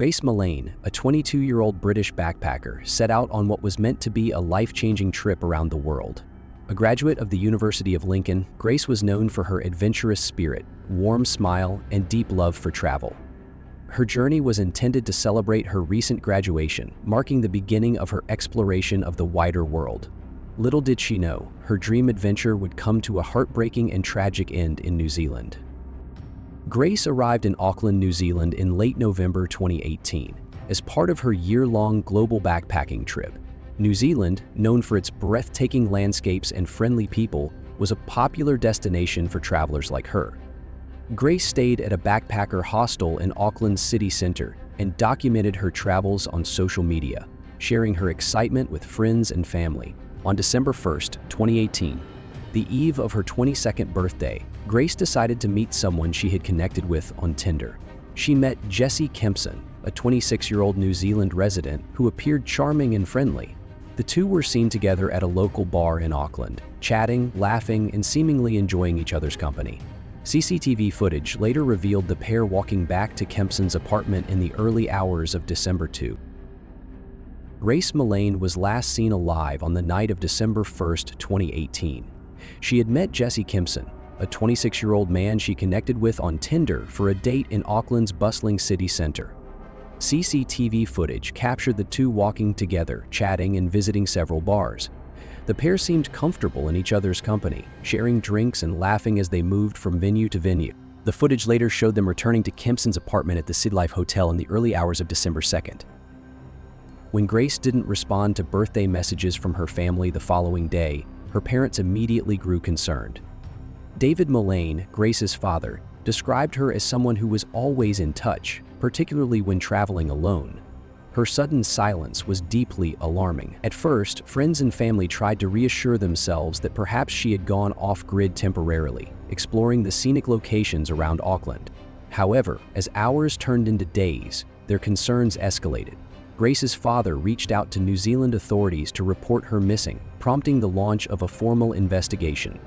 Grace Millane, a 22-year-old British backpacker, set out on what was meant to be a life-changing trip around the world. A graduate of the University of Lincoln, Grace was known for her adventurous spirit, warm smile, and deep love for travel. Her journey was intended to celebrate her recent graduation, marking the beginning of her exploration of the wider world. Little did she know, her dream adventure would come to a heartbreaking and tragic end in New Zealand. Grace arrived in Auckland, New Zealand in late November 2018 as part of her year-long global backpacking trip. New Zealand, known for its breathtaking landscapes and friendly people, was a popular destination for travelers like her. Grace stayed at a backpacker hostel in Auckland's city center and documented her travels on social media, sharing her excitement with friends and family. On December 1, 2018, the eve of her 22nd birthday, Grace decided to meet someone she had connected with on Tinder. She met Jesse Kempson, a 26-year-old New Zealand resident who appeared charming and friendly. The two were seen together at a local bar in Auckland, chatting, laughing, and seemingly enjoying each other's company. CCTV footage later revealed the pair walking back to Kempson's apartment in the early hours of December 2. Grace Millane was last seen alive on the night of December 1, 2018. She had met Jesse Kempson, a 26-year-old man she connected with on Tinder for a date in Auckland's bustling city center. CCTV footage captured the two walking together, chatting and visiting several bars. The pair seemed comfortable in each other's company, sharing drinks and laughing as they moved from venue to venue. The footage later showed them returning to Kempson's apartment at the City Life Hotel in the early hours of December 2nd. When Grace didn't respond to birthday messages from her family the following day, her parents immediately grew concerned. David Millane, Grace's father, described her as someone who was always in touch, particularly when traveling alone. Her sudden silence was deeply alarming. At first, friends and family tried to reassure themselves that perhaps she had gone off-grid temporarily, exploring the scenic locations around Auckland. However, as hours turned into days, their concerns escalated. Grace's father reached out to New Zealand authorities to report her missing, prompting the launch of a formal investigation.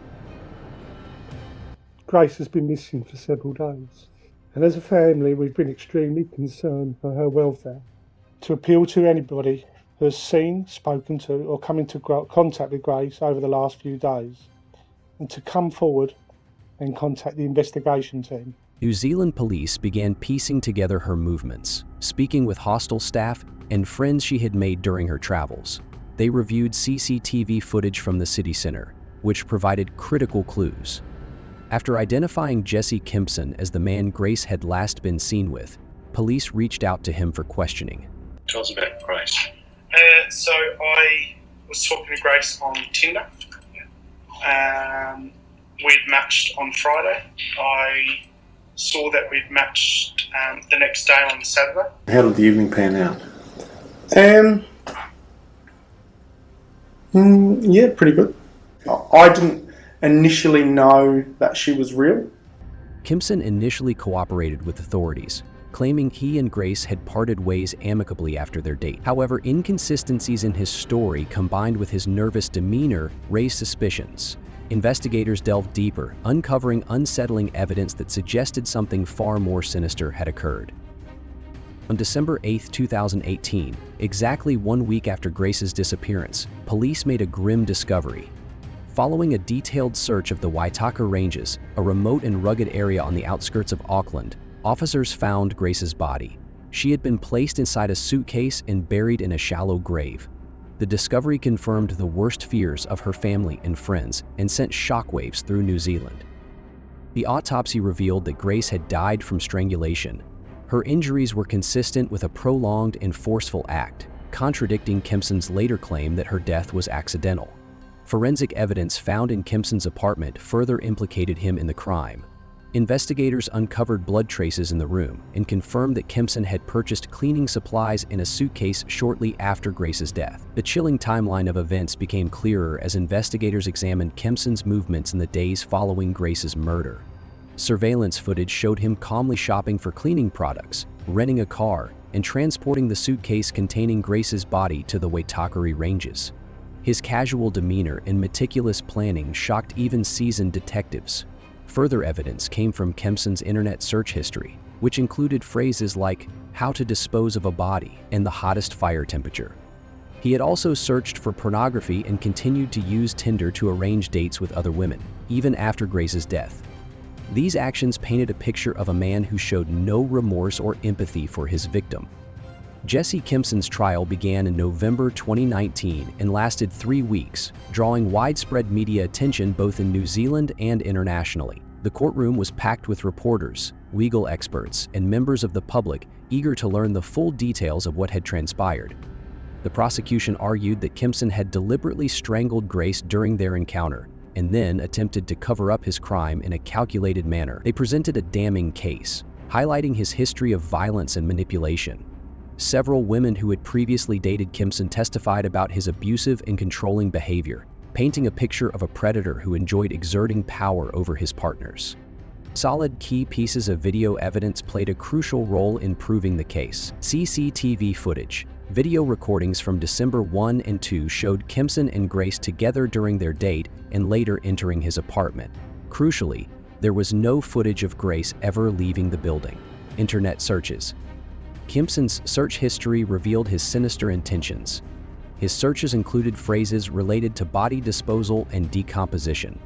Grace has been missing for several days, and as a family we've been extremely concerned for her welfare. To appeal to anybody who has seen, spoken to or come into contact with Grace over the last few days, and to come forward and contact the investigation team. New Zealand police began piecing together her movements, speaking with hostel staff and friends she had made during her travels. They reviewed CCTV footage from the city center, which provided critical clues. After identifying Jesse Kempson as the man Grace had last been seen with, police reached out to him for questioning. Tell us about Grace. So I was talking to Grace on Tinder. We'd matched on Friday. I saw that we'd matched the next day on Saturday. How did the evening pan out? Yeah, pretty good. I didn't initially know that she was real. Kempson initially cooperated with authorities, claiming he and Grace had parted ways amicably after their date. However, inconsistencies in his story combined with his nervous demeanor raised suspicions. Investigators delved deeper, uncovering unsettling evidence that suggested something far more sinister had occurred. On December 8, 2018, exactly 1 week after Grace's disappearance, police made a grim discovery. Following a detailed search of the Waitaka Ranges, a remote and rugged area on the outskirts of Auckland, officers found Grace's body. She had been placed inside a suitcase and buried in a shallow grave. The discovery confirmed the worst fears of her family and friends and sent shockwaves through New Zealand. The autopsy revealed that Grace had died from strangulation. Her injuries were consistent with a prolonged and forceful act, contradicting Kempson's later claim that her death was accidental. Forensic evidence found in Kempson's apartment further implicated him in the crime. Investigators uncovered blood traces in the room and confirmed that Kempson had purchased cleaning supplies in a suitcase shortly after Grace's death. The chilling timeline of events became clearer as investigators examined Kempson's movements in the days following Grace's murder. Surveillance footage showed him calmly shopping for cleaning products, renting a car, and transporting the suitcase containing Grace's body to the Waitaka Ranges. His casual demeanor and meticulous planning shocked even seasoned detectives. Further evidence came from Kempson's internet search history. which included phrases like how to dispose of a body and the hottest fire temperature. He had also searched for pornography and continued to use Tinder to arrange dates with other women, even after Grace's death. These actions painted a picture of a man who showed no remorse or empathy for his victim. Jesse Kimpson's trial began in November 2019 and lasted 3 weeks, drawing widespread media attention both in New Zealand and internationally. The courtroom was packed with reporters, legal experts, and members of the public eager to learn the full details of what had transpired. The prosecution argued that Kimpson had deliberately strangled Grace during their encounter and then attempted to cover up his crime in a calculated manner. They presented a damning case, highlighting his history of violence and manipulation. Several women who had previously dated Kimpson testified about his abusive and controlling behavior, painting a picture of a predator who enjoyed exerting power over his partners. Solid key pieces of video evidence played a crucial role in proving the case. CCTV footage, video recordings from December 1 and 2 showed Kimpson and Grace together during their date and later entering his apartment. Crucially, there was no footage of Grace ever leaving the building. Internet searches. Kimpson's search history revealed his sinister intentions. His searches included phrases related to body disposal and decomposition.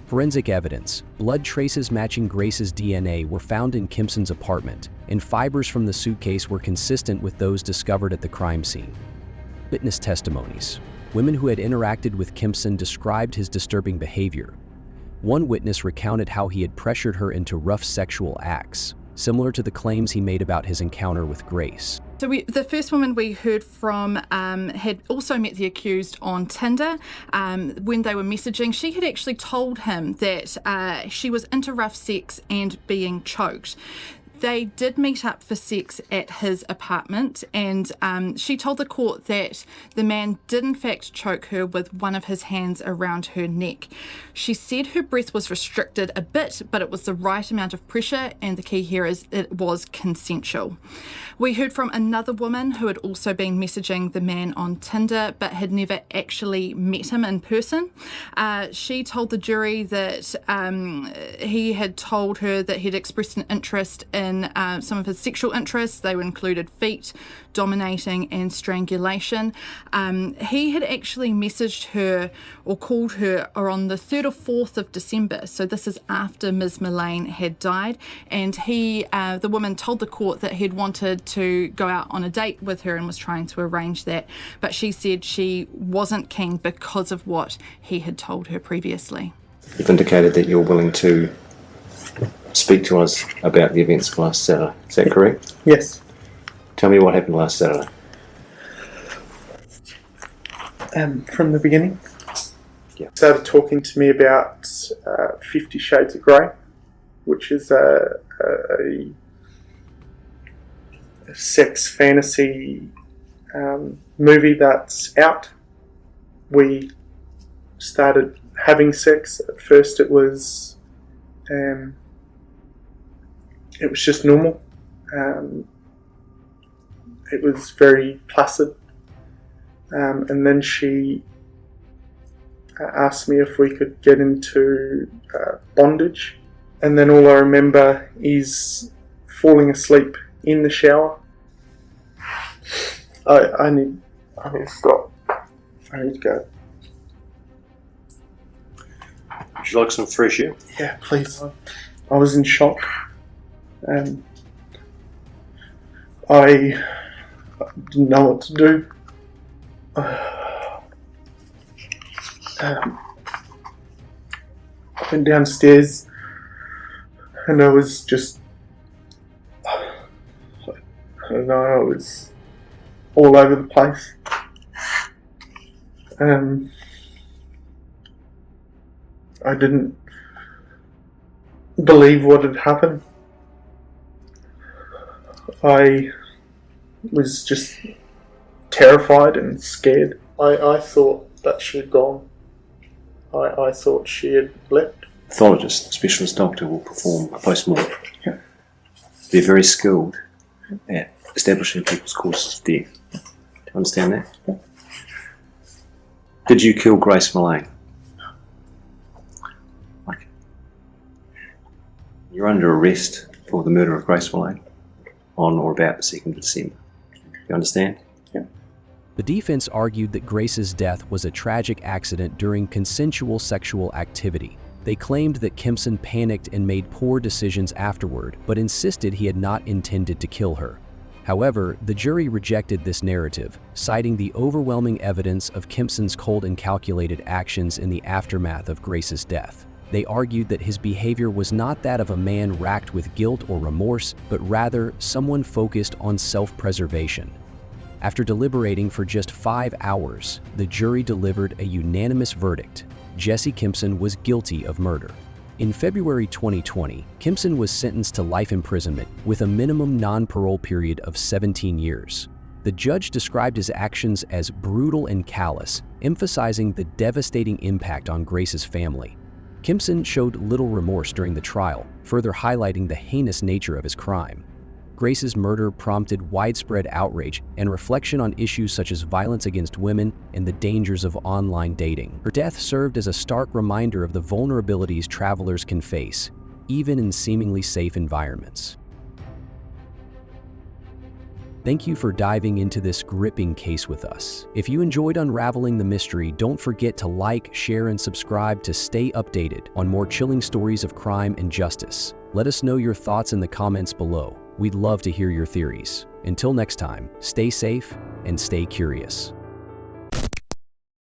Forensic evidence, blood traces matching Grace's DNA were found in Kimpson's apartment, and fibers from the suitcase were consistent with those discovered at the crime scene. Witness testimonies. Women who had interacted with Kimpson described his disturbing behavior. One witness recounted how he had pressured her into rough sexual acts, similar to the claims he made about his encounter with Grace. So the first woman we heard from had also met the accused on Tinder. When they were messaging, she had actually told him that she was into rough sex and being choked. They did meet up for sex at his apartment, and she told the court that the man did in fact choke her with one of his hands around her neck. She said her breath was restricted a bit, but it was the right amount of pressure, and the key here is it was consensual. We heard from another woman who had also been messaging the man on Tinder but had never actually met him in person. She told the jury that he had told her that he'd expressed an interest in some of his sexual interests. They included feet, dominating, and strangulation. He had actually messaged her or called her on the 3rd or 4th of December. So this is after Ms. Millane had died. And the woman told the court that he'd wanted to go out on a date with her and was trying to arrange that. But she said she wasn't keen because of what he had told her previously. You've indicated that you're willing to speak to us about the events of last Saturday. Is that correct? Yes. Tell me what happened last Saturday. From the beginning, Yeah. started talking to me about 50 Shades of Grey, which is a sex fantasy movie that's out. We started having sex. At first it was just normal. It was very placid. And then she asked me if we could get into bondage. And then all I remember is falling asleep in the shower. I need to stop. I need to go. Would you like some fresh air? Yeah, please. I was in shock. I didn't know what to do. I went downstairs and I was just, I don't know, I was all over the place. I didn't believe what had happened. I was just terrified and scared. I thought that she had gone. I thought she had left. Pathologist, specialist doctor will perform a post-mortem. Yeah. They're very skilled at establishing people's causes of death. Do you understand that? Yeah. Did you kill Grace Millane? Okay. You're under arrest for the murder of Grace Millane on or about the 2nd of December. You understand? Yeah. The defense argued that Grace's death was a tragic accident during consensual sexual activity. They claimed that Kempson panicked and made poor decisions afterward, but insisted he had not intended to kill her. However, the jury rejected this narrative, citing the overwhelming evidence of Kempson's cold and calculated actions in the aftermath of Grace's death. They argued that his behavior was not that of a man racked with guilt or remorse, but rather someone focused on self-preservation. After deliberating for just 5 hours, the jury delivered a unanimous verdict. Jesse Kempson was guilty of murder. In February 2020, Kempson was sentenced to life imprisonment with a minimum non-parole period of 17 years. The judge described his actions as brutal and callous, emphasizing the devastating impact on Grace's family. Kempson showed little remorse during the trial, further highlighting the heinous nature of his crime. Grace's murder prompted widespread outrage and reflection on issues such as violence against women and the dangers of online dating. Her death served as a stark reminder of the vulnerabilities travelers can face, even in seemingly safe environments. Thank you for diving into this gripping case with us. If you enjoyed unraveling the mystery, don't forget to like, share, and subscribe to stay updated on more chilling stories of crime and justice. Let us know your thoughts in the comments below. We'd love to hear your theories. Until next time, stay safe and stay curious.